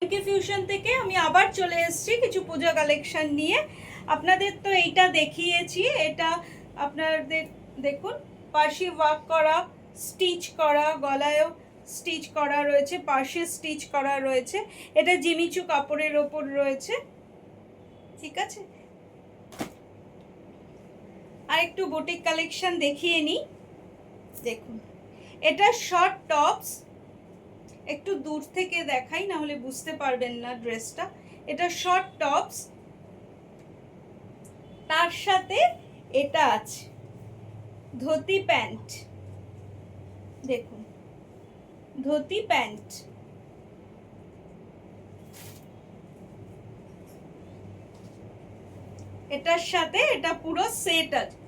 এমকে fusion থেকে আমি আবার চলে এসেছি কিছু পূজা কালেকশন নিয়ে। আপনাদের তো এইটা দেখিয়েছি, এটা আপনাদের দেখুন পার্সি ওয়ার্ক করা, স্টিচ করা, গলায়ও স্টিচ করা রয়েছে, পার্সি স্টিচ করা রয়েছে। এটা জিমিচু কাপড়ের ওপর রয়েছে, ঠিক আছে। আর একটু বুটিক কালেকশন দেখিয়ে নিই। দেখুন এটা শর্ট টপস, একটু দূর থেকে দেখাই না হলে বুঝতে পারবেন না ড্রেসটা। এটা শর্ট টপস, তার সাথে এটা আছে ধুতি প্যান্ট। দেখুন ধুতি প্যান্ট, এটার সাথে এটা পুরো সেট আছে।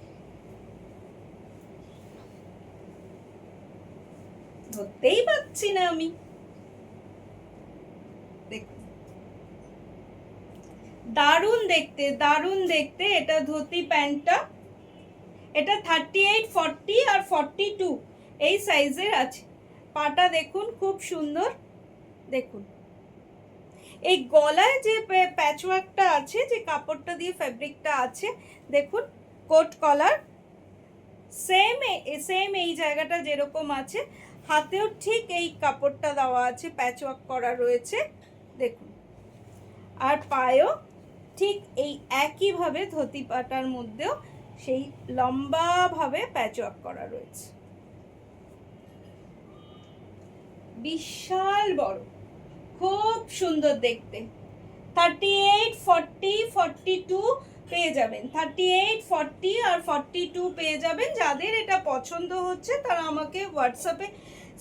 ধরতেই পাচ্ছি না আমি। দেখুন দারুণ দেখতে, দারুণ দেখতে। এটা ধুতি প্যান্টটা, এটা 38, 40 আর 42 এই সাইজের আছে। পাটা দেখুন খুব সুন্দর। দেখুন এই গলায় যে প্যাচওয়ার্কটা আছে, যে কাপড়টা দিয়ে ফ্যাব্রিকটা আছে, দেখুন কোট কলার সেম সেম এই জায়গাটা যেরকম আছে, হাতেও ঠিক এই কাপড়টা দেওয়া আছে, প্যাচওয়ার্ক করা রয়েছে দেখুন। আর পায়েও ঠিক এই একইভাবে ধুতি পাটার মধ্যেও সেই লম্বাভাবে প্যাচওয়ার্ক করা রয়েছে, বিশাল বড়, খুব সুন্দর দেখতে। 38, 40, 42 পেয়ে যাবেন, 38, 40 আর 42 পেয়ে যাবেন। যাদের এটা পছন্দ হচ্ছে তারা আমাকে হোয়াটসঅ্যাপে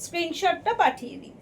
স্ক্রিনশটটা পাঠিয়ে দিন।